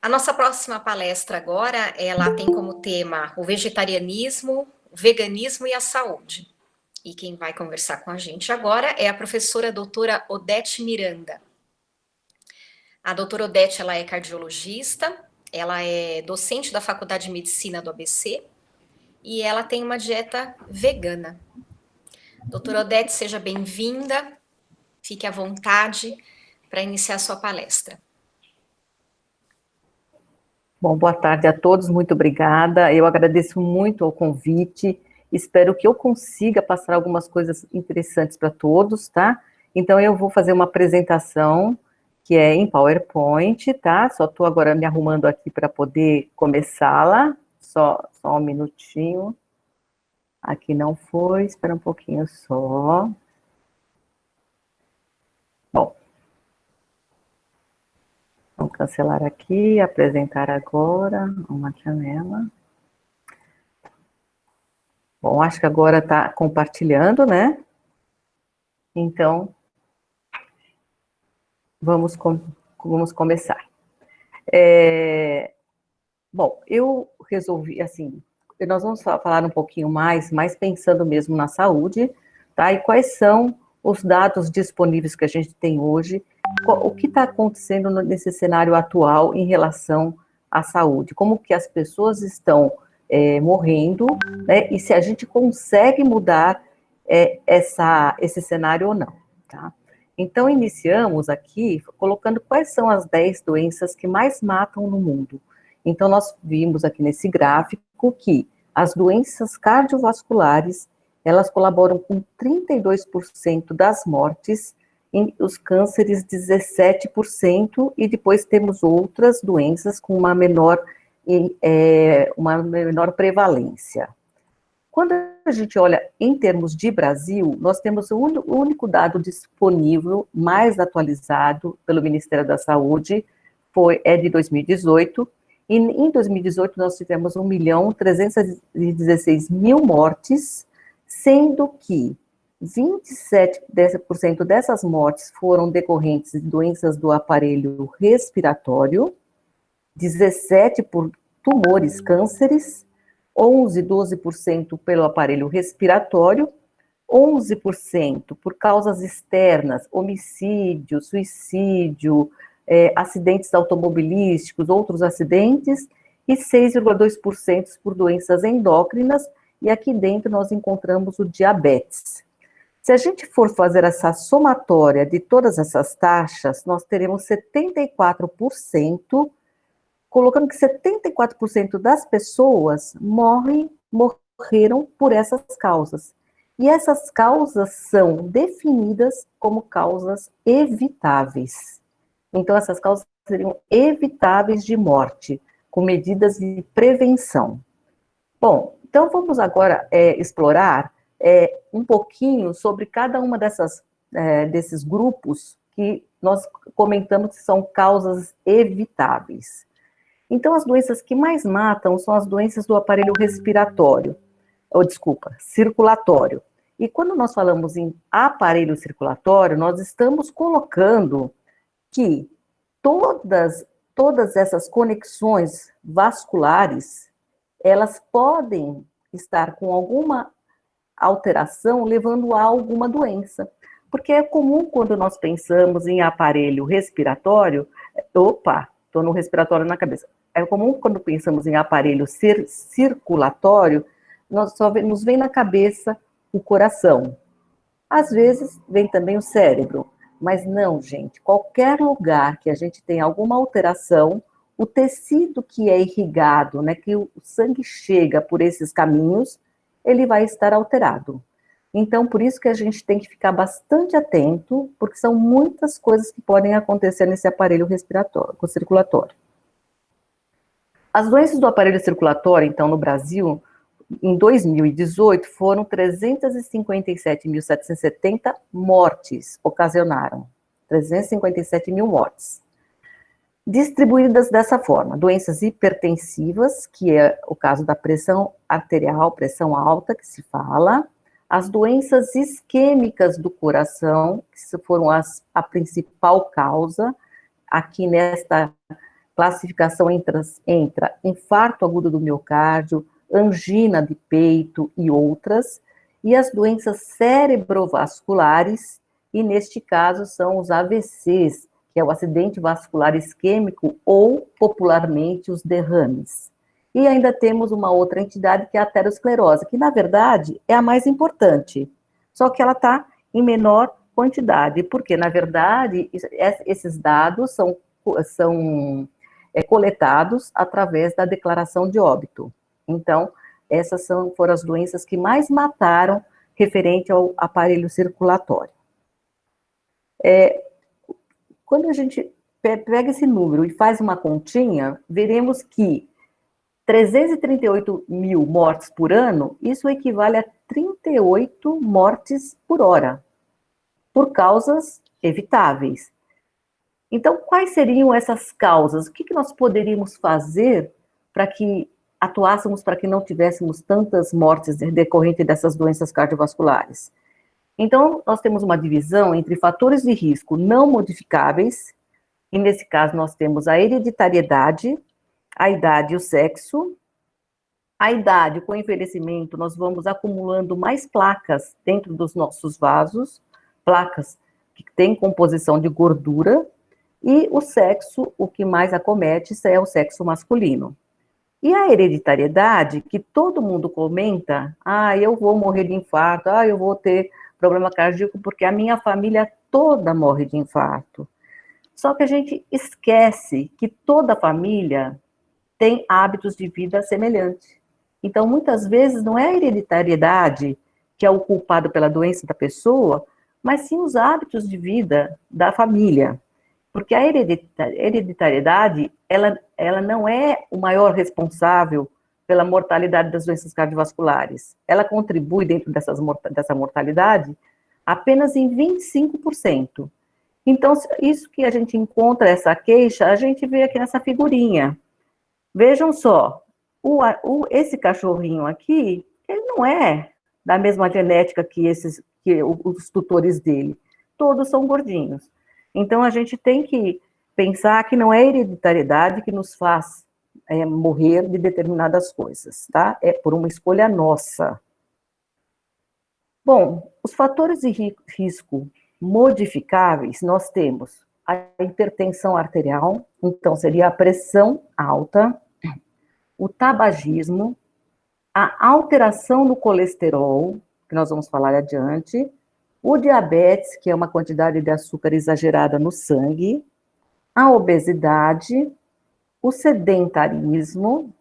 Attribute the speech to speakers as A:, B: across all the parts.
A: A nossa próxima palestra agora, ela tem como tema o vegetarianismo, o veganismo e a saúde. E quem vai conversar com a gente agora é a professora doutora Odete Miranda. A doutora Odete, ela é cardiologista, ela é docente da Faculdade de Medicina do ABC e ela tem uma dieta vegana. Doutora Odete, seja bem-vinda, fique à vontade para iniciar a sua palestra.
B: Bom, boa tarde a todos, muito obrigada. Eu agradeço muito o convite, espero que eu consiga passar algumas coisas interessantes para todos, tá? Então, eu vou fazer uma apresentação que é em PowerPoint, tá? Só estou agora me arrumando aqui para poder começá-la. Só um minutinho. Aqui não foi, espera um pouquinho só. Bom. Vamos cancelar aqui, apresentar agora uma janela. Bom, acho que agora está compartilhando, né? Então, vamos começar. Bom, eu resolvi, assim, nós vamos falar um pouquinho mais pensando mesmo na saúde, tá? E quais são os dados disponíveis que a gente tem hoje, o que está acontecendo nesse cenário atual em relação à saúde, como que as pessoas estão morrendo, né, e se a gente consegue mudar esse cenário ou não, tá? Então, iniciamos aqui colocando quais são as 10 doenças que mais matam no mundo. Então, nós vimos aqui nesse gráfico que as doenças cardiovasculares, elas colaboram com 32% das mortes, e os cânceres 17%, e depois temos outras doenças com uma menor prevalência. Quando a gente olha em termos de Brasil, nós temos o único dado disponível, mais atualizado pelo Ministério da Saúde, é de 2018, e em 2018 nós tivemos 1.316.000 mortes, sendo que 27% dessas mortes foram decorrentes de doenças do aparelho respiratório, 17% por tumores, cânceres, 12% pelo aparelho respiratório, 11% por causas externas, homicídio, suicídio, acidentes automobilísticos, outros acidentes, e 6,2% por doenças endócrinas, e aqui dentro nós encontramos o diabetes. Se a gente for fazer essa somatória de todas essas taxas, nós teremos 74%, colocando que 74% das pessoas morreram por essas causas. E essas causas são definidas como causas evitáveis. Então, essas causas seriam evitáveis de morte, com medidas de prevenção. Bom, então vamos agora explorar um pouquinho sobre cada uma desses grupos que nós comentamos que são causas evitáveis. Então, as doenças que mais matam são as doenças do aparelho circulatório. E quando nós falamos em aparelho circulatório, nós estamos colocando que todas essas conexões vasculares, elas podem estar com alguma alteração, levando a alguma doença. Porque é comum quando nós pensamos em aparelho respiratório, estou no respiratório na cabeça. É comum quando pensamos em aparelho circulatório, nos vem na cabeça o coração. Às vezes vem também o cérebro, mas não, gente. Qualquer lugar que a gente tem alguma alteração, o tecido que é irrigado, né, que o sangue chega por esses caminhos, ele vai estar alterado. Então, por isso que a gente tem que ficar bastante atento, porque são muitas coisas que podem acontecer nesse aparelho circulatório. As doenças do aparelho circulatório, então, no Brasil, em 2018, foram 357.770 mortes, ocasionaram 357 mil mortes. Distribuídas dessa forma, doenças hipertensivas, que é o caso da pressão arterial, pressão alta, que se fala, as doenças isquêmicas do coração, que foram a principal causa, aqui nesta classificação entra infarto agudo do miocárdio, angina de peito e outras, e as doenças cerebrovasculares, e neste caso são os AVCs, que é o acidente vascular isquêmico, ou popularmente os derrames. E ainda temos uma outra entidade que é a aterosclerose, que na verdade é a mais importante, só que ela está em menor quantidade, porque na verdade esses dados são coletados através da declaração de óbito. Então, essas foram as doenças que mais mataram referente ao aparelho circulatório. Quando a gente pega esse número e faz uma continha, veremos que 338 mil mortes por ano, isso equivale a 38 mortes por hora, por causas evitáveis. Então, quais seriam essas causas? O que nós poderíamos fazer para que atuássemos para que não tivéssemos tantas mortes decorrentes dessas doenças cardiovasculares? Então, nós temos uma divisão entre fatores de risco não modificáveis, e nesse caso nós temos a hereditariedade, a idade e o sexo. A idade, com o envelhecimento, nós vamos acumulando mais placas dentro dos nossos vasos, placas que têm composição de gordura, e o sexo, o que mais acomete, é o sexo masculino. E a hereditariedade, que todo mundo comenta, eu vou morrer de infarto, eu vou ter problema cardíaco, porque a minha família toda morre de infarto. Só que a gente esquece que toda família tem hábitos de vida semelhantes. Então, muitas vezes, não é a hereditariedade que é o culpado pela doença da pessoa, mas sim os hábitos de vida da família. Porque a hereditariedade, ela não é o maior responsável pela mortalidade das doenças cardiovasculares. Ela contribui dentro dessa mortalidade apenas em 25%. Então, isso que a gente encontra, essa queixa, a gente vê aqui nessa figurinha. Vejam só, esse cachorrinho aqui, ele não é da mesma genética que os tutores dele. Todos são gordinhos. Então, a gente tem que pensar que não é hereditariedade que nos faz morrer de determinadas coisas, tá? É por uma escolha nossa. Bom, os fatores de risco modificáveis, nós temos a hipertensão arterial, então seria a pressão alta, o tabagismo, a alteração do colesterol, que nós vamos falar adiante, o diabetes, que é uma quantidade de açúcar exagerada no sangue, a obesidade, o sedentarismo,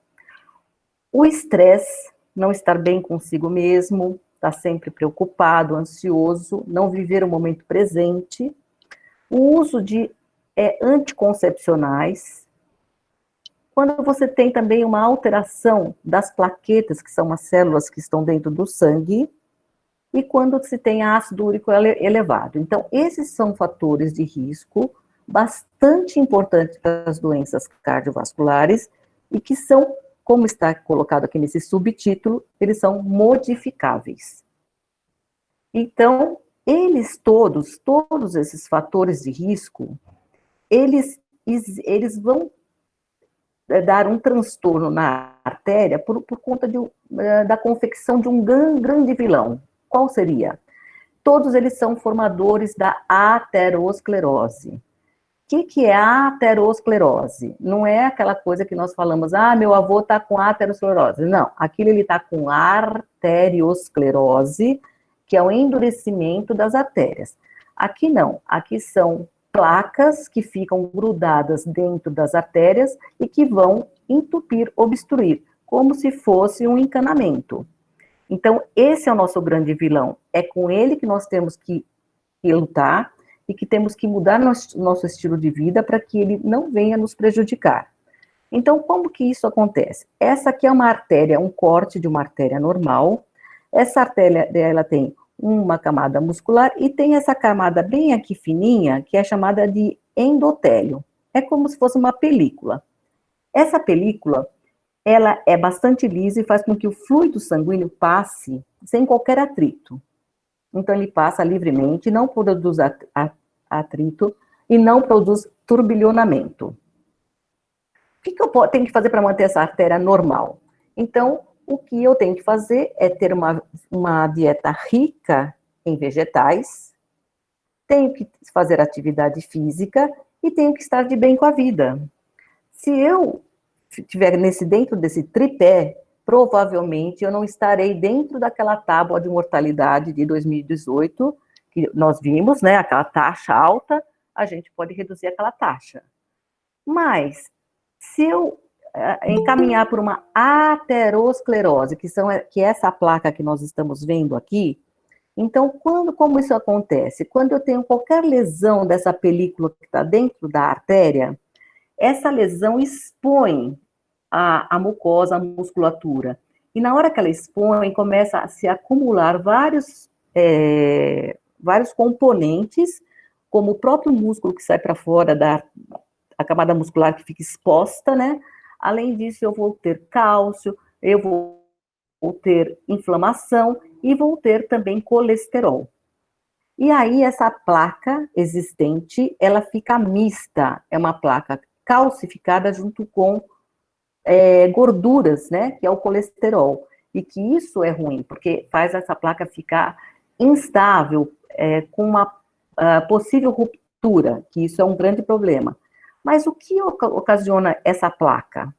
B: o estresse, não estar bem consigo mesmo, estar sempre preocupado, ansioso, não viver o momento presente, o uso de anticoncepcionais, quando você tem também uma alteração das plaquetas, que são as células que estão dentro do sangue, e quando se tem ácido úrico elevado. Então, esses são fatores de risco bastante importantes para as doenças cardiovasculares e que são, como está colocado aqui nesse subtítulo, eles são modificáveis. Então, todos esses fatores de risco, eles vão dar um transtorno na artéria por conta da confecção de um grande vilão. Qual seria? Todos eles são formadores da aterosclerose. O que é a aterosclerose? Não é aquela coisa que nós falamos, meu avô está com aterosclerose. Não, aquilo ele está com arteriosclerose, que é o endurecimento das artérias. Aqui não, aqui são placas que ficam grudadas dentro das artérias e que vão entupir, obstruir, como se fosse um encanamento. Então, esse é o nosso grande vilão. É com ele que nós temos que lutar e que temos que mudar nosso estilo de vida para que ele não venha nos prejudicar. Então, como que isso acontece? Essa aqui é uma artéria, um corte de uma artéria normal. Essa artéria, ela tem uma camada muscular e tem essa camada bem aqui fininha, que é chamada de endotélio. É como se fosse uma película. Essa película, ela é bastante lisa e faz com que o fluido sanguíneo passe sem qualquer atrito. Então, ele passa livremente, não produz atrito e não produz turbilhonamento. que eu tenho que fazer para manter essa artéria normal? Então, o que eu tenho que fazer é ter uma dieta rica em vegetais, tenho que fazer atividade física e tenho que estar de bem com a vida. Se eu estiver dentro desse tripé, provavelmente eu não estarei dentro daquela tábua de mortalidade de 2018, que nós vimos, né, aquela taxa alta, a gente pode reduzir aquela taxa. Mas, se eu encaminhar por uma aterosclerose, que é essa placa que nós estamos vendo aqui, então, como isso acontece? Quando eu tenho qualquer lesão dessa película que está dentro da artéria, essa lesão expõe a mucosa, a musculatura. E na hora que ela expõe, começa a se acumular vários componentes, como o próprio músculo que sai para fora a camada muscular que fica exposta, né? Além disso, eu vou ter cálcio, eu vou ter inflamação e vou ter também colesterol. E aí, essa placa existente, ela fica mista, é uma placa calcificada junto com gorduras, né, que é o colesterol. E que isso é ruim, porque faz essa placa ficar instável, com uma possível ruptura, que isso é um grande problema. Mas o que ocasiona essa placa?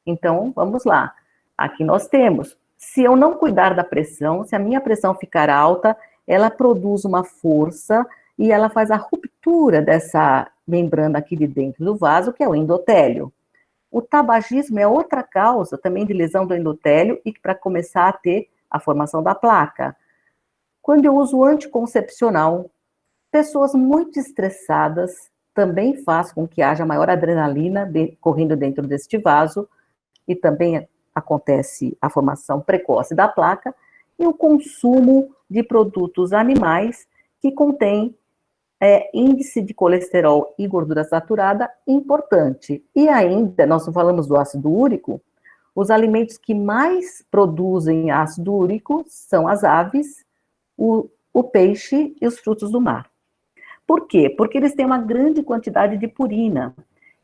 B: Então, vamos lá. Aqui nós temos, se eu não cuidar da pressão, se a minha pressão ficar alta, ela produz uma força e ela faz a ruptura dessa membrana aqui de dentro do vaso, que é o endotélio. O tabagismo é outra causa também de lesão do endotélio e para começar a ter a formação da placa. Quando eu uso anticoncepcional, pessoas muito estressadas também faz com que haja maior adrenalina correndo dentro deste vaso e também acontece a formação precoce da placa e o consumo de produtos animais que contêm índice de colesterol e gordura saturada importante. E ainda, nós não falamos do ácido úrico, os alimentos que mais produzem ácido úrico são as aves, o peixe e os frutos do mar. Por quê? Porque eles têm uma grande quantidade de purina,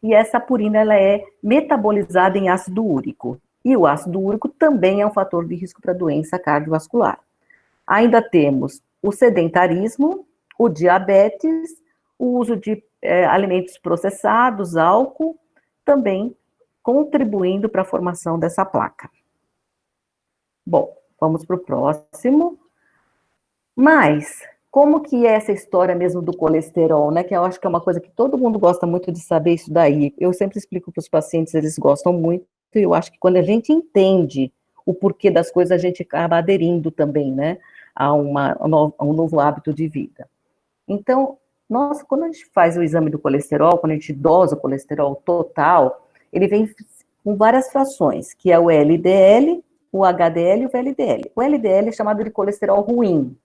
B: e essa purina ela é metabolizada em ácido úrico. E o ácido úrico também é um fator de risco para doença cardiovascular. Ainda temos o sedentarismo, o diabetes, o uso de alimentos processados, álcool, também contribuindo para a formação dessa placa. Bom, vamos para o próximo. Mas, como que é essa história mesmo do colesterol, né? Que eu acho que é uma coisa que todo mundo gosta muito de saber isso daí. Eu sempre explico para os pacientes, eles gostam muito, e eu acho que quando a gente entende o porquê das coisas, a gente acaba aderindo também, né? A um novo hábito de vida. Então, quando a gente faz o exame do colesterol, quando a gente dosa o colesterol total, ele vem com várias frações, que é o LDL, o HDL e o VLDL. O LDL é chamado de colesterol ruim.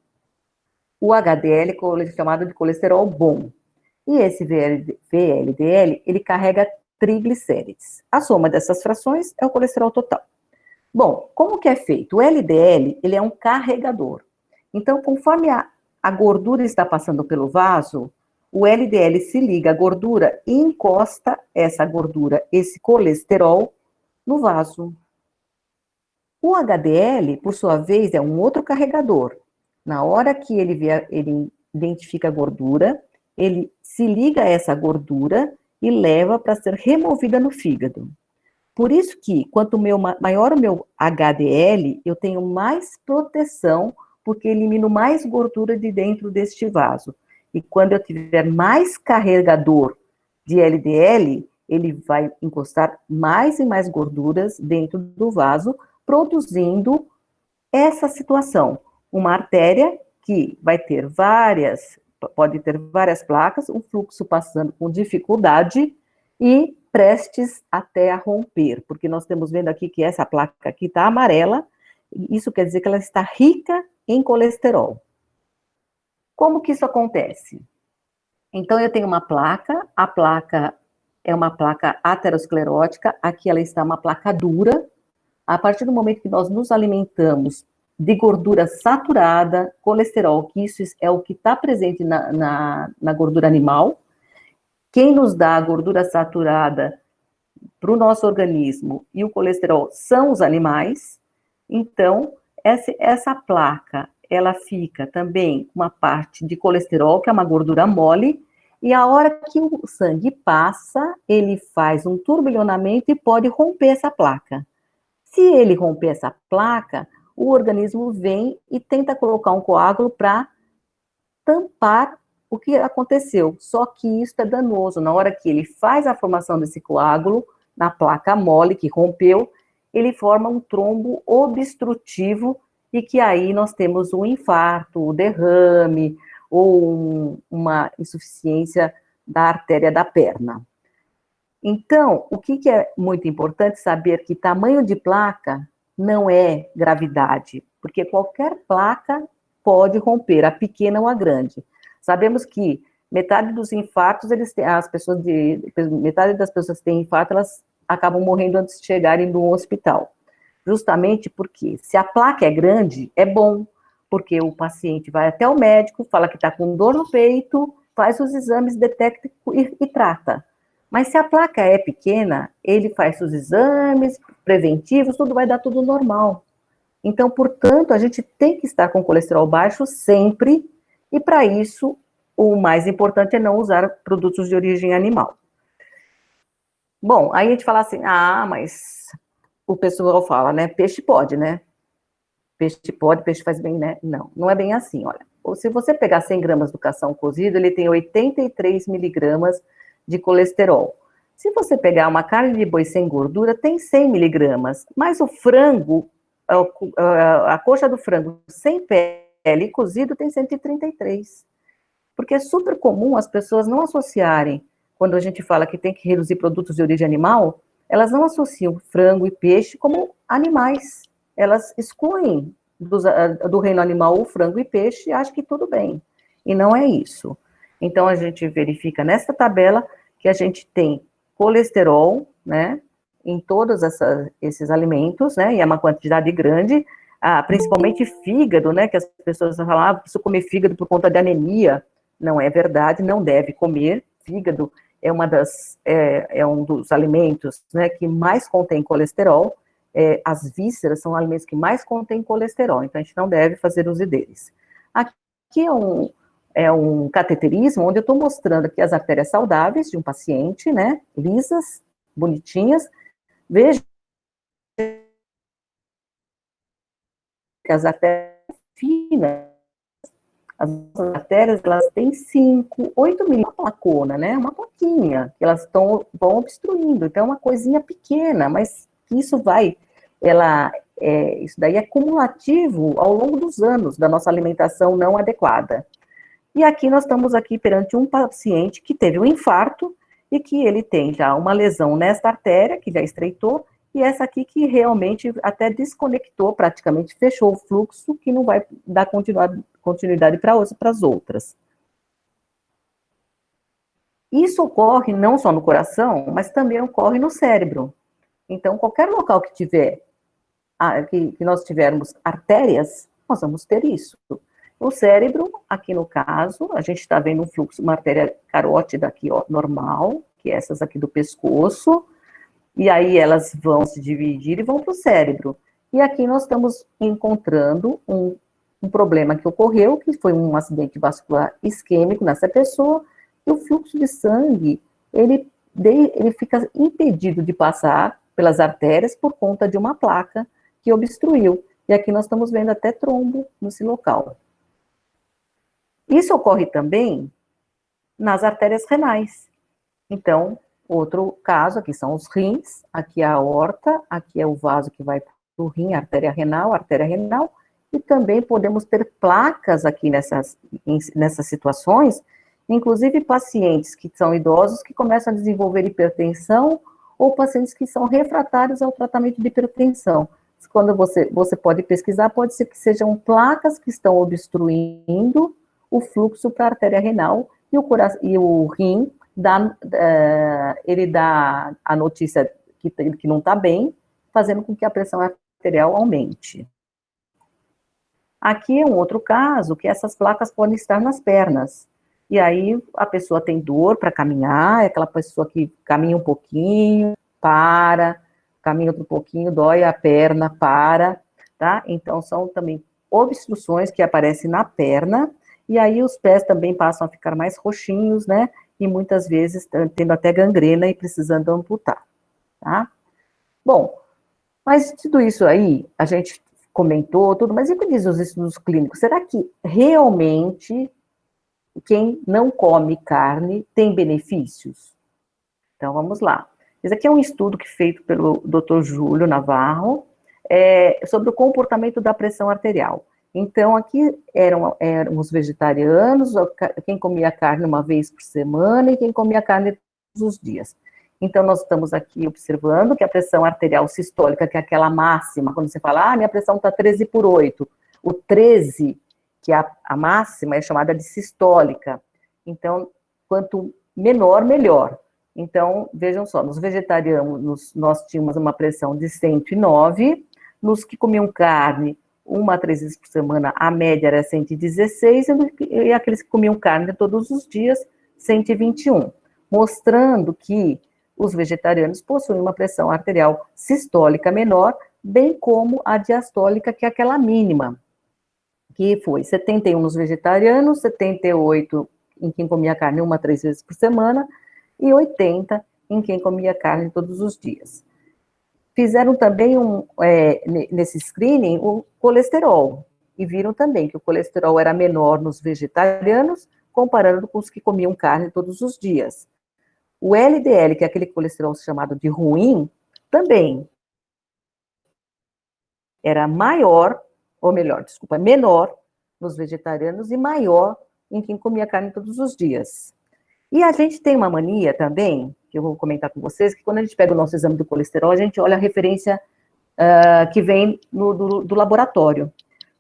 B: O HDL é chamado de colesterol bom. E esse VLDL, ele carrega triglicérides. A soma dessas frações é o colesterol total. Bom, como que é feito? O LDL, ele é um carregador. Então, conforme a gordura está passando pelo vaso, o LDL se liga à gordura e encosta essa gordura, esse colesterol, no vaso. O HDL, por sua vez, é um outro carregador. Na hora que ele identifica a gordura, ele se liga a essa gordura e leva para ser removida no fígado. Por isso que, quanto maior o meu HDL, eu tenho mais proteção, porque elimino mais gordura de dentro deste vaso. E quando eu tiver mais carregador de LDL, ele vai encostar mais e mais gorduras dentro do vaso, produzindo essa situação. Uma artéria que pode ter várias placas, o fluxo passando com dificuldade e prestes até a romper, porque nós estamos vendo aqui que essa placa aqui está amarela, isso quer dizer que ela está rica em colesterol. Como que isso acontece? Então, eu tenho uma placa, a placa é uma placa aterosclerótica, aqui ela está uma placa dura. A partir do momento que nós nos alimentamos de gordura saturada, colesterol, que isso é o que está presente na gordura animal, quem nos dá a gordura saturada para o nosso organismo e o colesterol são os animais, então essa placa, ela fica também com uma parte de colesterol, que é uma gordura mole, e a hora que o sangue passa, ele faz um turbilhonamento e pode romper essa placa. Se ele romper essa placa, o organismo vem e tenta colocar um coágulo para tampar o que aconteceu. Só que isso é danoso. Na hora que ele faz a formação desse coágulo, na placa mole que rompeu, ele forma um trombo obstrutivo e que aí nós temos um infarto, o derrame ou uma insuficiência da artéria da perna. Então, o que é muito importante saber que tamanho de placa não é gravidade, porque qualquer placa pode romper, a pequena ou a grande. Sabemos que metade dos infartos, metade das pessoas que têm infarto, elas acabam morrendo antes de chegarem no hospital. Justamente porque, se a placa é grande, é bom, porque o paciente vai até o médico, fala que está com dor no peito, faz os exames, detecta e trata. Mas se a placa é pequena, ele faz os exames preventivos, tudo vai dar tudo normal. Então, portanto, a gente tem que estar com colesterol baixo sempre, e para isso, o mais importante é não usar produtos de origem animal. Bom, aí a gente fala assim, mas o pessoal fala, né, peixe pode, né? Peixe pode, peixe faz bem, né? Não, não é bem assim, olha. Se você pegar 100 gramas do cação cozido, ele tem 83 miligramas de colesterol. Se você pegar uma carne de boi sem gordura, tem 100 miligramas, mas o frango, a coxa do frango sem pele cozido tem 133. Porque é super comum as pessoas não associarem, quando a gente fala que tem que reduzir produtos de origem animal, elas não associam frango e peixe como animais. Elas excluem do reino animal o frango e peixe e acham que tudo bem. E não é isso. Então, a gente verifica nesta tabela que a gente tem colesterol, né, em todos esses alimentos, né, e é uma quantidade grande, principalmente fígado, né, que as pessoas falam, preciso comer fígado por conta de anemia. Não é verdade, não deve comer. Fígado é um dos alimentos, né, que mais contém colesterol. As vísceras são alimentos que mais contêm colesterol, então a gente não deve fazer uso deles. Aqui é um cateterismo, onde eu estou mostrando aqui as artérias saudáveis de um paciente, né, lisas, bonitinhas. Veja que as artérias finas, as artérias, elas têm 5, 8 milímetros, uma placona, né, uma plaquinha, que elas vão obstruindo, então é uma coisinha pequena, mas isso isso daí é cumulativo ao longo dos anos da nossa alimentação não adequada. E aqui nós estamos perante um paciente que teve um infarto e que ele tem já uma lesão nesta artéria, que já estreitou, e essa aqui que realmente até desconectou, praticamente fechou o fluxo, que não vai dar continuidade para as outras. Isso ocorre não só no coração, mas também ocorre no cérebro. Então, qualquer local que nós tivermos artérias, nós vamos ter isso. O cérebro, aqui no caso, a gente está vendo um fluxo, uma artéria carótida aqui, ó, normal, que é essas aqui do pescoço, e aí elas vão se dividir e vão para o cérebro. E aqui nós estamos encontrando um problema que ocorreu, que foi um acidente vascular isquêmico nessa pessoa, e o fluxo de sangue, ele fica impedido de passar pelas artérias por conta de uma placa que obstruiu. E aqui nós estamos vendo até trombo nesse local. Isso ocorre também nas artérias renais. Então, outro caso, aqui são os rins, aqui é a aorta, aqui é o vaso que vai para o rim, artéria renal, e também podemos ter placas aqui nessas situações, inclusive pacientes que são idosos que começam a desenvolver hipertensão, ou pacientes que são refratários ao tratamento de hipertensão. Quando você pode pesquisar, pode ser que sejam placas que estão obstruindo o fluxo para a artéria renal, e o rim ele dá a notícia que não está bem, fazendo com que a pressão arterial aumente. Aqui é um outro caso, que essas placas podem estar nas pernas, e aí a pessoa tem dor para caminhar, é aquela pessoa que caminha um pouquinho, para, caminha outro pouquinho, dói a perna, para, tá? Então, são também obstruções que aparecem na perna, e aí os pés também passam a ficar mais roxinhos, né? E muitas vezes tendo até gangrena e precisando amputar, tá? Bom, mas tudo isso aí, a gente comentou tudo, mas e o que diz os estudos clínicos? Será que realmente quem não come carne tem benefícios? Então, vamos lá. Esse aqui é um estudo que feito pelo Dr. Júlio Navarro, sobre o comportamento da pressão arterial. Então, aqui eram os vegetarianos, quem comia carne uma vez por semana e quem comia carne todos os dias. Então, nós estamos aqui observando que a pressão arterial sistólica, que é aquela máxima, quando você fala, minha pressão está 13/8, o 13, que é a máxima, é chamada de sistólica. Então, quanto menor, melhor. Então, vejam só, nos vegetarianos, nós tínhamos uma pressão de 109, nos que comiam carne, 1 a 3 vezes por semana, a média era 116, e aqueles que comiam carne todos os dias, 121, mostrando que os vegetarianos possuem uma pressão arterial sistólica menor, bem como a diastólica, que é aquela mínima, que foi 71 nos vegetarianos, 78 em quem comia carne 1 a 3 vezes por semana, e 80 em quem comia carne todos os dias. Fizeram também, nesse screening, o colesterol, e viram também que o colesterol era menor nos vegetarianos, comparando com os que comiam carne todos os dias. O LDL, que é aquele colesterol chamado de ruim, também era maior, ou melhor, desculpa, menor nos vegetarianos e maior em quem comia carne todos os dias. E a gente tem uma mania também, que eu vou comentar com vocês, que quando a gente pega o nosso exame do colesterol, a gente olha a referência que vem do laboratório.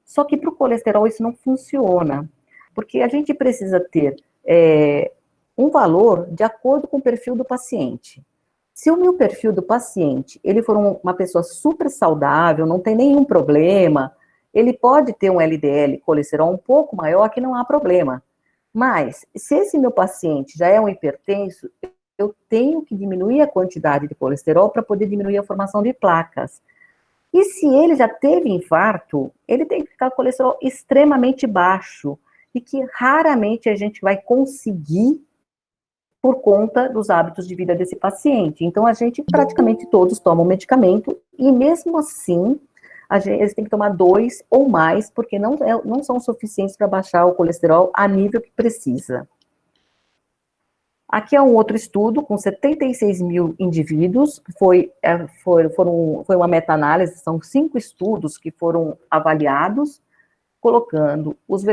B: Só que para o colesterol isso não funciona, porque a gente precisa ter um valor de acordo com o perfil do paciente. Se o meu perfil do paciente, ele for uma pessoa super saudável, não tem nenhum problema, ele pode ter um LDL, colesterol um pouco maior, que não há problema. Mas, se esse meu paciente já é um hipertenso, eu tenho que diminuir a quantidade de colesterol para poder diminuir a formação de placas. E se ele já teve infarto, ele tem que ficar com colesterol extremamente baixo, e que raramente a gente vai conseguir por conta dos hábitos de vida desse paciente. Então, a gente, praticamente todos tomam medicamento, e mesmo assim, eles têm que tomar 2 ou mais, porque não são suficientes para baixar o colesterol a nível que precisa. Aqui é um outro estudo com 76 mil indivíduos, foi uma meta-análise, são 5 estudos que foram avaliados, colocando os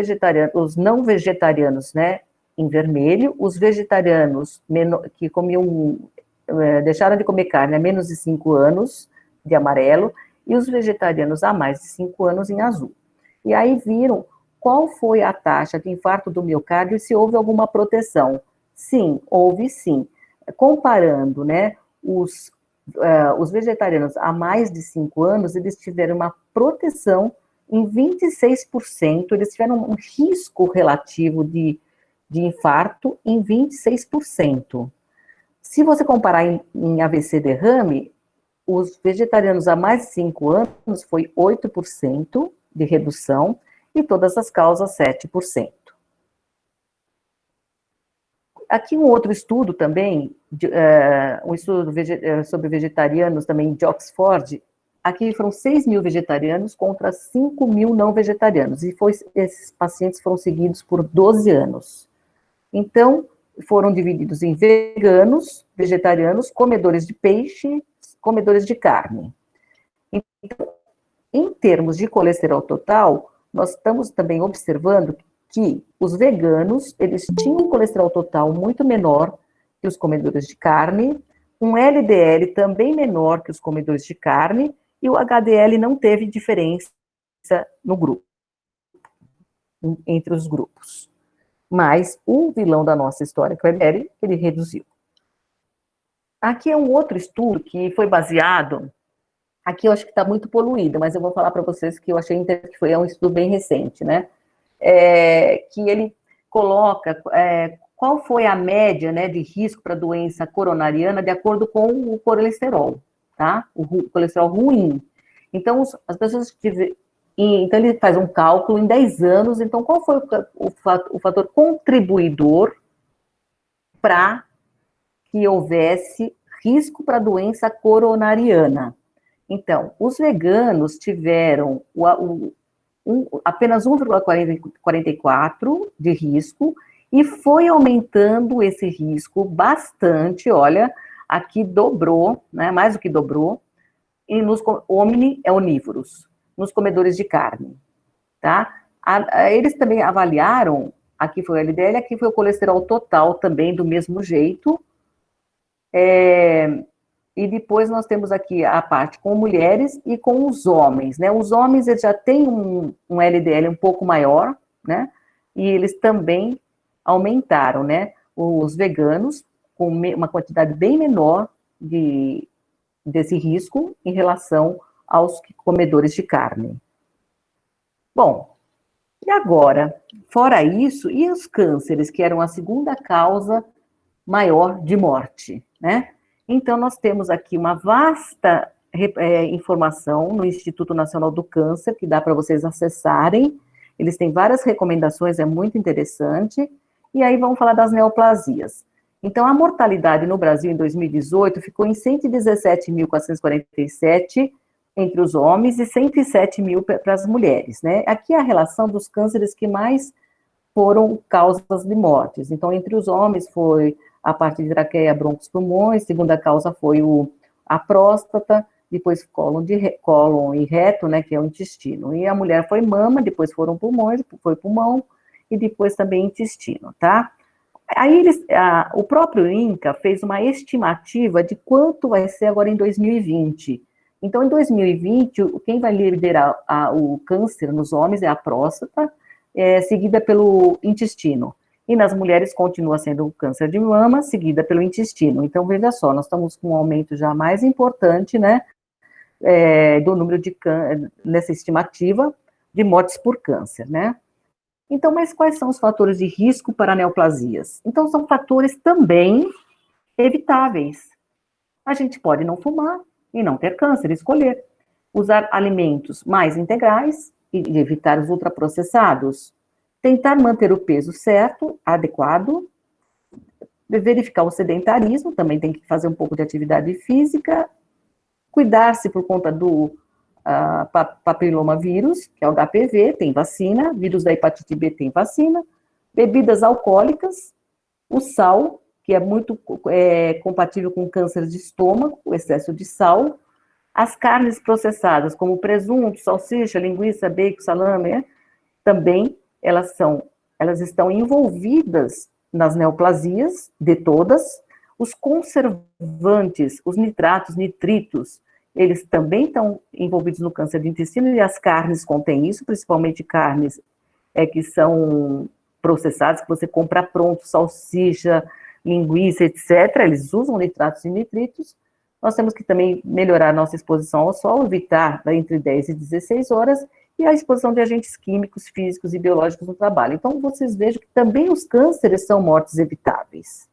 B: não vegetarianos, né, em vermelho, os vegetarianos que deixaram de comer carne há menos de 5 anos, de amarelo, e os vegetarianos há mais de 5 anos em azul. E aí viram qual foi a taxa de infarto do miocárdio e se houve alguma proteção. Sim, houve sim. Comparando, né, os vegetarianos há mais de 5 anos, eles tiveram uma proteção em 26%, eles tiveram um risco relativo de infarto em 26%. Se você comparar em AVC derrame, os vegetarianos há mais de 5 anos foi 8% de redução e todas as causas 7%. Aqui um outro estudo também, um estudo sobre vegetarianos também de Oxford. Aqui foram 6 mil vegetarianos contra 5 mil não vegetarianos, e esses pacientes foram seguidos por 12 anos. Então, foram divididos em veganos, vegetarianos, comedores de peixe, comedores de carne. Então, em termos de colesterol total, nós estamos também observando que os veganos, eles tinham um colesterol total muito menor que os comedores de carne, um LDL também menor que os comedores de carne, e o HDL não teve diferença no grupo, entre os grupos. Mas o vilão da nossa história, que é o LDL, ele reduziu. Aqui é um outro estudo que foi baseado, aqui eu acho que está muito poluído, mas eu vou falar para vocês que eu achei interessante, que é um estudo bem recente, né? Que ele coloca qual foi a média, né, de risco para doença coronariana de acordo com o colesterol, tá? O colesterol ruim. Então, as pessoas que então ele faz um cálculo em 10 anos, então qual foi o fator contribuidor para que houvesse risco para doença coronariana? Então, os veganos tiveram apenas 1,44 de risco, e foi aumentando esse risco bastante, olha, aqui dobrou, né, mais do que dobrou, e nos onívoros, nos comedores de carne, tá? Eles também avaliaram, aqui foi o LDL, aqui foi o colesterol total também, do mesmo jeito, e depois nós temos aqui a parte com mulheres e com os homens, né? Os homens, eles já têm um LDL um pouco maior, né? E eles também aumentaram, né? Os veganos, com uma quantidade bem menor desse risco em relação aos comedores de carne. Bom, e agora, fora isso, e os cânceres, que eram a segunda causa maior de morte, né? Então, nós temos aqui uma vasta informação no Instituto Nacional do Câncer, que dá para vocês acessarem. Eles têm várias recomendações, é muito interessante. E aí vamos falar das neoplasias. Então, a mortalidade no Brasil em 2018 ficou em 117.447 entre os homens e 107 mil para as mulheres, né? Aqui é a relação dos cânceres que mais foram causas de mortes. Então, entre os homens foi a parte de traqueia, brônquios, pulmões, segunda causa foi a próstata, depois cólon e reto, né, que é o intestino. E a mulher foi mama, depois foram pulmões, foi pulmão, e depois também intestino, tá? Aí o próprio INCA fez uma estimativa de quanto vai ser agora em 2020. Então, em 2020, quem vai liderar o câncer nos homens é a próstata, seguida pelo intestino. E nas mulheres continua sendo o câncer de mama, seguida pelo intestino. Então, veja só, nós estamos com um aumento já mais importante, né, do número nessa estimativa de mortes por câncer, né? Então, mas quais são os fatores de risco para neoplasias? Então, são fatores também evitáveis. A gente pode não fumar e não ter câncer, escolher. Usar alimentos mais integrais e evitar os ultraprocessados. Tentar manter o peso certo, adequado. Verificar o sedentarismo, também tem que fazer um pouco de atividade física. Cuidar-se por conta do papilomavírus, que é o HPV, tem vacina. Vírus da hepatite B tem vacina. Bebidas alcoólicas. O sal, que é muito compatível com câncer de estômago, o excesso de sal. As carnes processadas, como presunto, salsicha, linguiça, bacon, salame, também elas estão envolvidas nas neoplasias de todas. Os conservantes, os nitratos, nitritos, eles também estão envolvidos no câncer de intestino, e as carnes contêm isso, principalmente carnes que são processadas, que você compra pronto, salsicha, linguiça, etc. Eles usam nitratos e nitritos. Nós temos que também melhorar nossa exposição ao sol, evitar entre 10 e 16 horas, e a exposição de agentes químicos, físicos e biológicos no trabalho. Então, vocês vejam que também os cânceres são mortes evitáveis.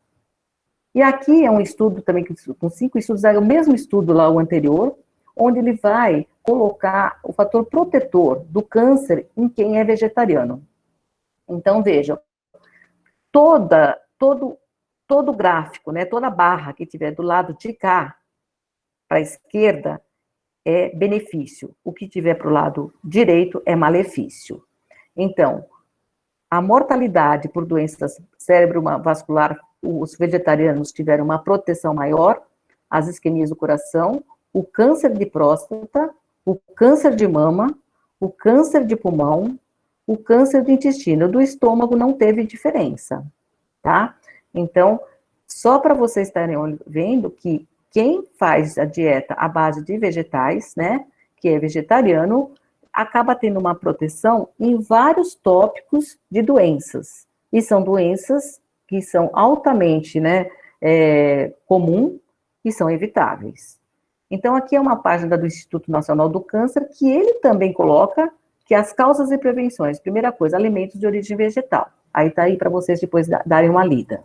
B: E aqui é um estudo também, com 5 estudos, é o mesmo estudo lá, o anterior, onde ele vai colocar o fator protetor do câncer em quem é vegetariano. Então, vejam, todo gráfico, né, toda barra que tiver do lado de cá, para a esquerda, é benefício. O que tiver para o lado direito é malefício. Então, a mortalidade por doenças cerebrovascular, os vegetarianos tiveram uma proteção maior, as isquemias do coração, o câncer de próstata, o câncer de mama, o câncer de pulmão, o câncer do intestino. Do estômago não teve diferença, tá? Então, só para vocês estarem vendo que quem faz a dieta à base de vegetais, né, que é vegetariano, acaba tendo uma proteção em vários tópicos de doenças. E são doenças que são altamente, né, comum e são evitáveis. Então, aqui é uma página do Instituto Nacional do Câncer, que ele também coloca que as causas e prevenções, primeira coisa, alimentos de origem vegetal. Aí tá aí para vocês depois darem uma lida.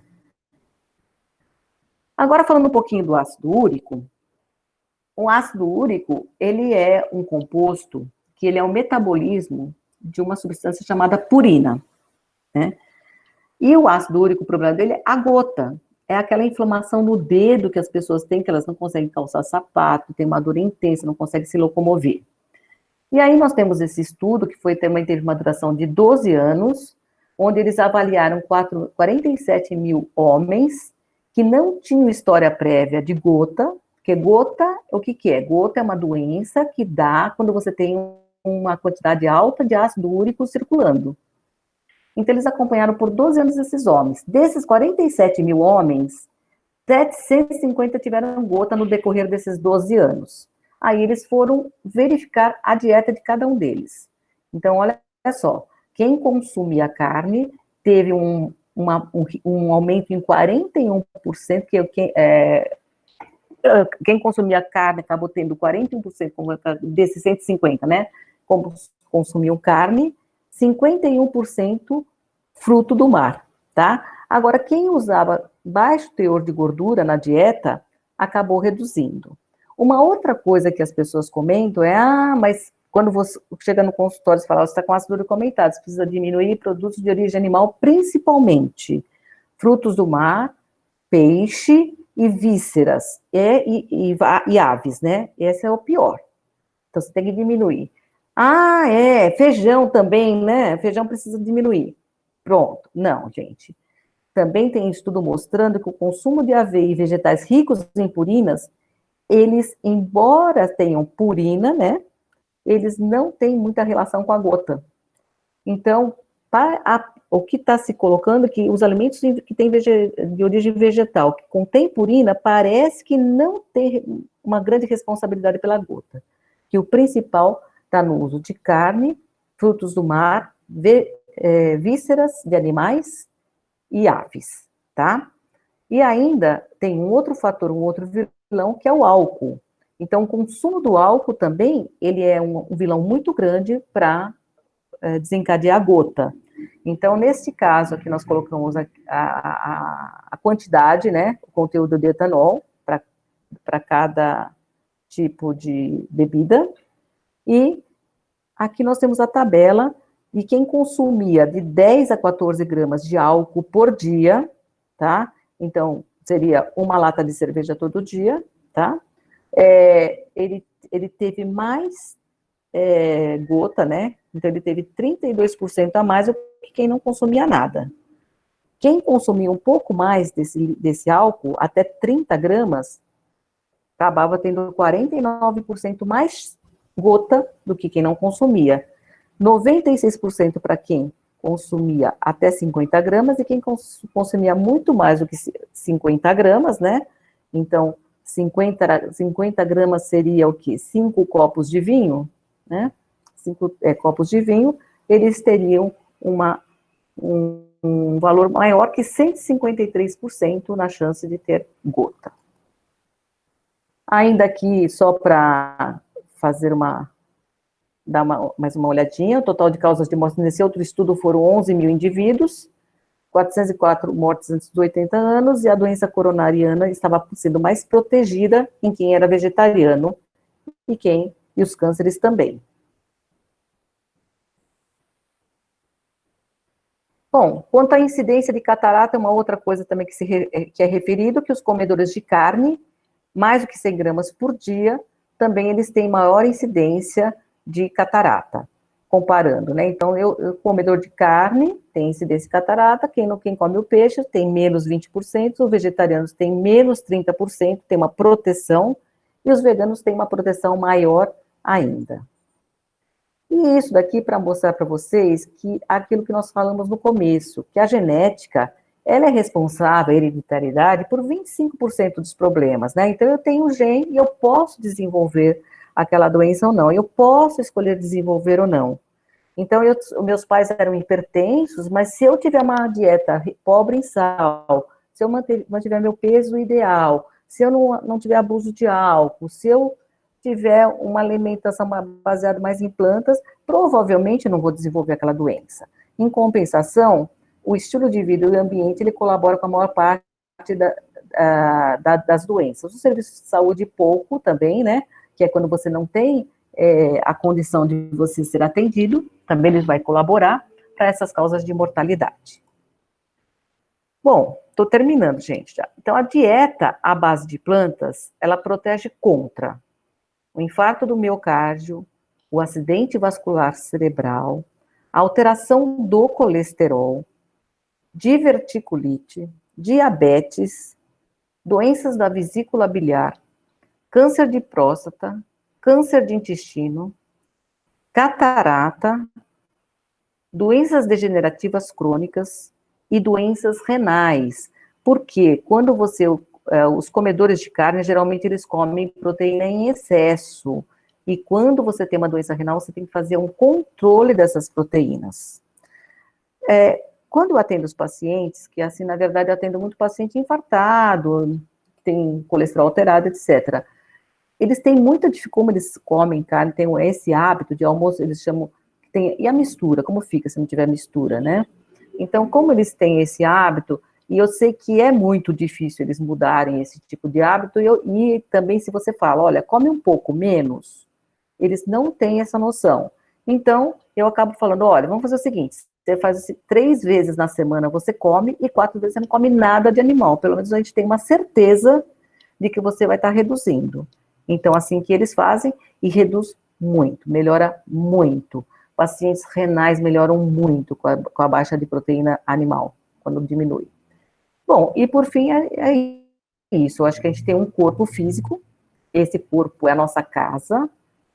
B: Agora, falando um pouquinho do ácido úrico, o ácido úrico, ele é um composto que ele é o metabolismo de uma substância chamada purina, né? E o ácido úrico, o problema dele é a gota. É aquela inflamação no dedo que as pessoas têm, que elas não conseguem calçar sapato, tem uma dor intensa, não conseguem se locomover. E aí nós temos esse estudo, que também teve uma duração de 12 anos, onde eles avaliaram 47 mil homens que não tinham história prévia de gota, porque gota, o que que é? Gota é uma doença que dá quando você tem uma quantidade alta de ácido úrico circulando. Então, eles acompanharam por 12 anos esses homens. Desses 47 mil homens, 750 tiveram gota no decorrer desses 12 anos. Aí eles foram verificar a dieta de cada um deles. Então, olha só, quem consumia carne teve um aumento em 41%, quem consumia carne acabou tendo 41% desses 150, né? Como consumiam carne, 51% fruto do mar, tá? Agora, quem usava baixo teor de gordura na dieta, acabou reduzindo. Uma outra coisa que as pessoas comentam é, mas quando você chega no consultório e fala, você está com ácido úrico aumentado, você precisa diminuir produtos de origem animal, principalmente frutos do mar, peixe e vísceras, e aves, né? Esse é o pior. Então, você tem que diminuir. Feijão também, né? Feijão precisa diminuir. Pronto. Não, gente. Também tem estudo mostrando que o consumo de aveia e vegetais ricos em purinas, eles, embora tenham purina, né? Eles não têm muita relação com a gota. Então, o que está se colocando é que os alimentos que têm de origem vegetal, que contém purina, parece que não tem uma grande responsabilidade pela gota. Que o principal está no uso de carne, frutos do mar, vísceras de animais e aves, tá? E ainda tem um outro fator, um outro vilão, que é o álcool. Então, o consumo do álcool também, ele é um vilão muito grande para desencadear a gota. Então, nesse caso aqui, nós colocamos a quantidade, né, o conteúdo de etanol para cada tipo de bebida, e aqui nós temos a tabela de quem consumia de 10 a 14 gramas de álcool por dia, tá? Então, seria uma lata de cerveja todo dia, tá? Ele teve mais gota, né? Então, ele teve 32% a mais do que quem não consumia nada. Quem consumia um pouco mais desse álcool, até 30 gramas, acabava tendo 49% mais gota do que quem não consumia. 96% para quem consumia até 50 gramas e quem consumia muito mais do que 50 gramas, né? Então, 50 gramas seria o quê? 5 copos de vinho, né? 5 copos de vinho, eles teriam um valor maior que 153% na chance de ter gota. Ainda aqui, só para fazer dar mais uma olhadinha, o total de causas de morte nesse outro estudo foram 11 mil indivíduos, 404 mortes antes dos 80 anos, e a doença coronariana estava sendo mais protegida em quem era vegetariano e os cânceres também. Bom, quanto à incidência de catarata, é uma outra coisa também que é referido, que os comedores de carne, mais do que 100 gramas por dia, também eles têm maior incidência de catarata, comparando, né? Então, o comedor de carne tem incidência de catarata, quem come o peixe tem menos 20%, os vegetarianos têm menos 30%, tem uma proteção, e os veganos têm uma proteção maior ainda. E isso daqui para mostrar para vocês que aquilo que nós falamos no começo, que a genética, ela é responsável, a hereditariedade, por 25% dos problemas, né? Então, eu tenho um gene e eu posso desenvolver aquela doença ou não, eu posso escolher desenvolver ou não. Então, meus pais eram hipertensos, mas se eu tiver uma dieta pobre em sal, se eu mantiver meu peso ideal, se eu não tiver abuso de álcool, se eu tiver uma alimentação baseada mais em plantas, provavelmente eu não vou desenvolver aquela doença. Em compensação, o estilo de vida e o ambiente, ele colabora com a maior parte das doenças. O serviço de saúde, pouco também, né, que é quando você não tem a condição de você ser atendido, também ele vai colaborar para essas causas de mortalidade. Bom, estou terminando, gente, já. Então, a dieta à base de plantas, ela protege contra o infarto do miocárdio, o acidente vascular cerebral, a alteração do colesterol, diverticulite, diabetes, doenças da vesícula biliar, câncer de próstata, câncer de intestino, catarata, doenças degenerativas crônicas e doenças renais. Porque quando os comedores de carne, geralmente eles comem proteína em excesso. E quando você tem uma doença renal, você tem que fazer um controle dessas proteínas. Quando eu atendo os pacientes, que assim, na verdade, eu atendo muito paciente infartado, tem colesterol alterado, etc. Eles têm muita dificuldade, como eles comem carne, tem esse hábito de almoço, eles chamam, e a mistura, como fica se não tiver mistura, né? Então, como eles têm esse hábito, e eu sei que é muito difícil eles mudarem esse tipo de hábito, e também se você fala, olha, come um pouco menos, eles não têm essa noção. Então, eu acabo falando, olha, vamos fazer o seguinte, você faz 3 vezes na semana você come, e 4 vezes você não come nada de animal, pelo menos a gente tem uma certeza de que você vai estar reduzindo. Então, assim que eles fazem, e reduz muito, melhora muito. Pacientes renais melhoram muito com a baixa de proteína animal, quando diminui. Bom, e por fim, é isso. Eu acho que a gente tem um corpo físico, esse corpo é a nossa casa,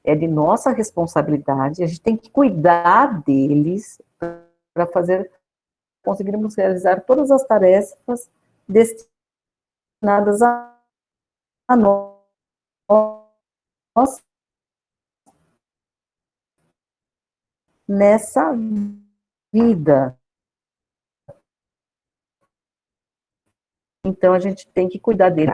B: é de nossa responsabilidade, a gente tem que cuidar deles para conseguirmos realizar todas as tarefas destinadas a nós nessa vida. Então, a gente tem que cuidar dele.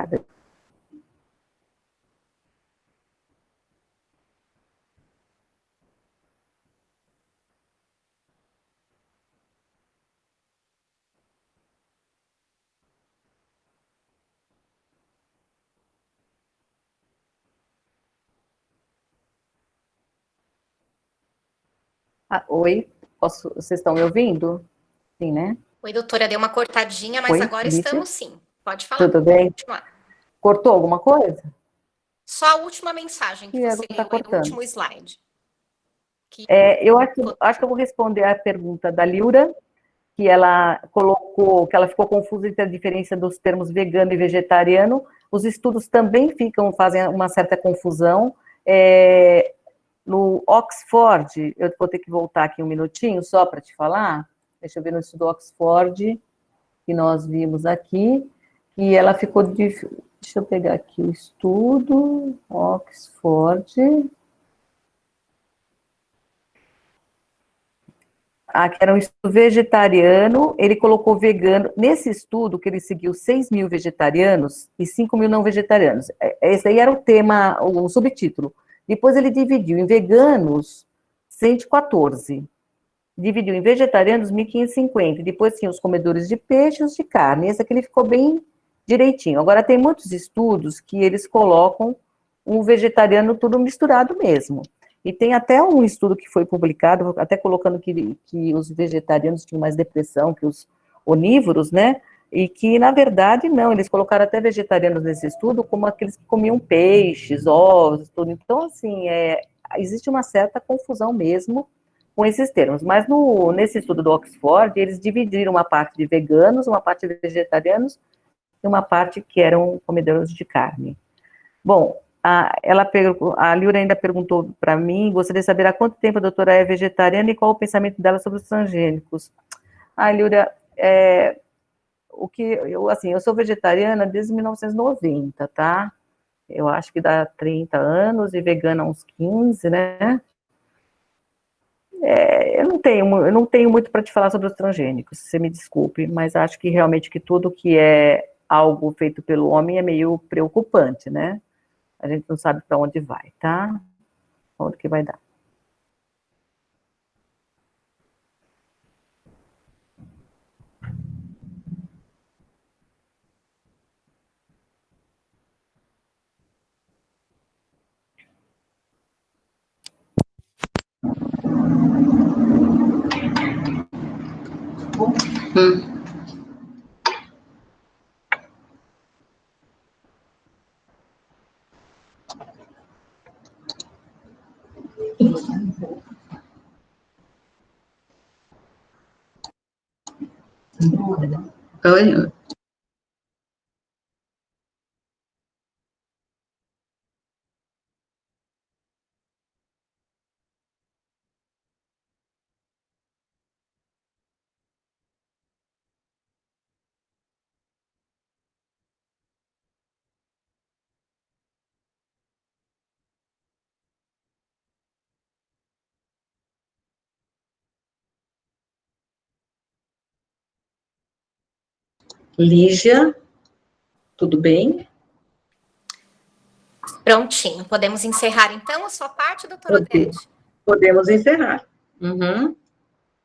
B: Oi, vocês estão me ouvindo? Sim, né?
A: Oi, doutora, deu uma cortadinha, mas agora estamos sim. Pode falar.
B: Tudo bem?
A: Continuar.
B: Cortou alguma coisa?
A: Só a última mensagem que você leu aí no último slide.
B: Eu acho que eu vou responder a pergunta da Liura, que ela colocou, que ela ficou confusa entre a diferença dos termos vegano e vegetariano. Os estudos também fazem uma certa confusão. No Oxford, eu vou ter que voltar aqui um minutinho só para te falar. Deixa eu ver no estudo Oxford, que nós vimos aqui, e ela ficou de... Deixa eu pegar aqui o estudo, Oxford. Que era um estudo vegetariano, ele colocou vegano. Nesse estudo, que ele seguiu 6 mil vegetarianos e 5 mil não vegetarianos. Esse aí era o tema, o subtítulo. Depois ele dividiu em veganos 114. Dividiu em vegetarianos 1.550. Depois tinha os comedores de peixe e os de carne. Esse aqui ele ficou bem direitinho. Agora, tem muitos estudos que eles colocam um vegetariano tudo misturado mesmo. E tem até um estudo que foi publicado, até colocando que os vegetarianos tinham mais depressão que os onívoros, né? E que, na verdade, não, eles colocaram até vegetarianos nesse estudo como aqueles que comiam peixes, ovos, tudo. Então, assim, existe uma certa confusão mesmo com esses termos. Mas nesse estudo do Oxford, eles dividiram uma parte de veganos, uma parte de vegetarianos e uma parte que eram comedores de carne. Bom, a Liura ainda perguntou para mim, gostaria de saber há quanto tempo a doutora é vegetariana e qual o pensamento dela sobre os transgênicos. Liura, eu sou vegetariana desde 1990, tá? Eu acho que dá 30 anos e vegana há uns 15, né? Eu não tenho muito para te falar sobre os transgênicos, você me desculpe, mas acho que realmente que tudo que é algo feito pelo homem é meio preocupante, né? A gente não sabe para onde vai, tá? Onde que vai dar.
C: Oi. Lígia, tudo bem?
A: Prontinho. Podemos encerrar, então, a sua parte, doutora Odete?
C: Podemos encerrar. Uhum.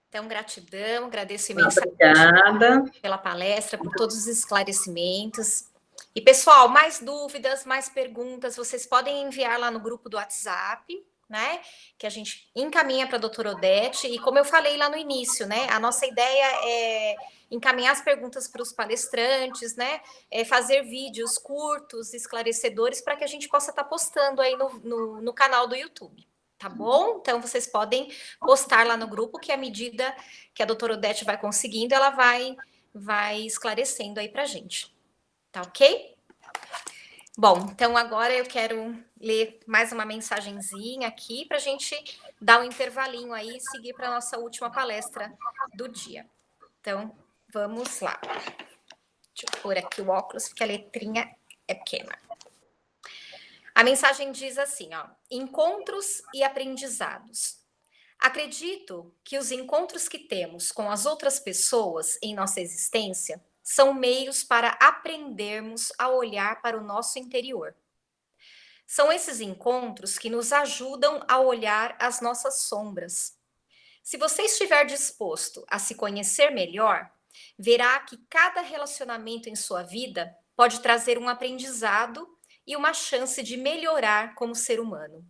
A: Então, gratidão, agradeço imensamente
C: Obrigada
A: pela palestra, por todos os esclarecimentos. E, pessoal, mais dúvidas, mais perguntas, vocês podem enviar lá no grupo do WhatsApp, né? Que a gente encaminha para a doutora Odete. E como eu falei lá no início, né? A nossa ideia é encaminhar as perguntas para os palestrantes, né? Fazer vídeos curtos, esclarecedores, para que a gente possa estar postando aí no canal do YouTube. Tá bom? Então, vocês podem postar lá no grupo, que à medida que a doutora Odete vai conseguindo, ela vai esclarecendo aí para a gente. Tá ok? Bom, então agora eu quero ler mais uma mensagenzinha aqui para a gente dar um intervalinho aí e seguir para a nossa última palestra do dia. Então, vamos lá. Deixa eu pôr aqui o óculos, porque a letrinha é pequena. A mensagem diz assim, ó: encontros e aprendizados. Acredito que os encontros que temos com as outras pessoas em nossa existência são meios para aprendermos a olhar para o nosso interior. São esses encontros que nos ajudam a olhar as nossas sombras. Se você estiver disposto a se conhecer melhor, verá que cada relacionamento em sua vida pode trazer um aprendizado e uma chance de melhorar como ser humano.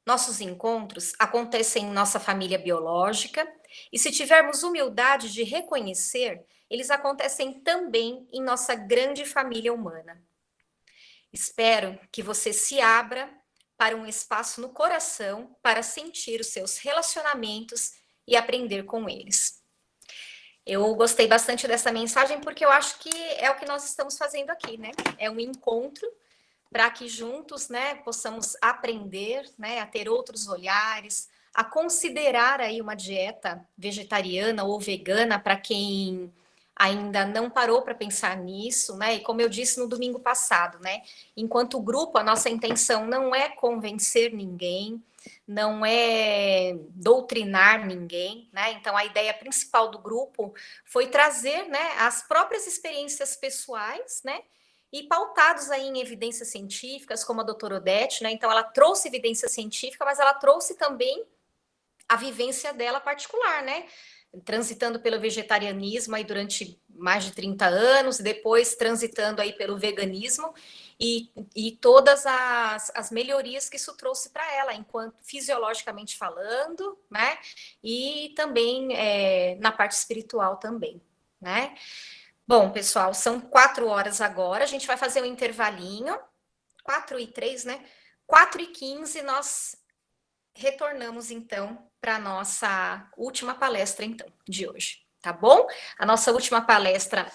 A: Nossos encontros acontecem em nossa família biológica e, se tivermos humildade de reconhecer, eles acontecem também em nossa grande família humana. Espero que você se abra para um espaço no coração para sentir os seus relacionamentos e aprender com eles. Eu gostei bastante dessa mensagem porque eu acho que é o que nós estamos fazendo aqui, né? É um encontro para que juntos, né, possamos aprender, né, a ter outros olhares, a considerar aí uma dieta vegetariana ou vegana para quem ainda não parou para pensar nisso, né? E como eu disse no domingo passado, né, enquanto grupo, a nossa intenção não é convencer ninguém, não é doutrinar ninguém, né? Então a ideia principal do grupo foi trazer, né, as próprias experiências pessoais, né? E pautados aí em evidências científicas, como a doutora Odete, né? Então, ela trouxe evidência científica, mas ela trouxe também a vivência dela particular, né? Transitando pelo vegetarianismo aí durante mais de 30 anos, depois transitando aí pelo veganismo e todas as melhorias que isso trouxe para ela, enquanto fisiologicamente falando, né? E também na parte espiritual também, né? Bom, pessoal, são 4 horas agora. A gente vai fazer um intervalinho. 4h03, né? 4h15, nós retornamos, então, para a nossa última palestra, então, de hoje. Tá bom? A nossa última palestra,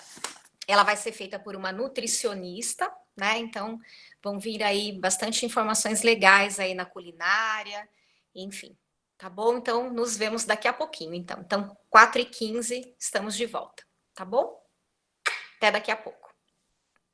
A: ela vai ser feita por uma nutricionista, né? Então, vão vir aí bastante informações legais aí na culinária, enfim. Tá bom? Então, nos vemos daqui a pouquinho, então. Então, 4h15, estamos de volta. Tá bom? Até daqui a pouco.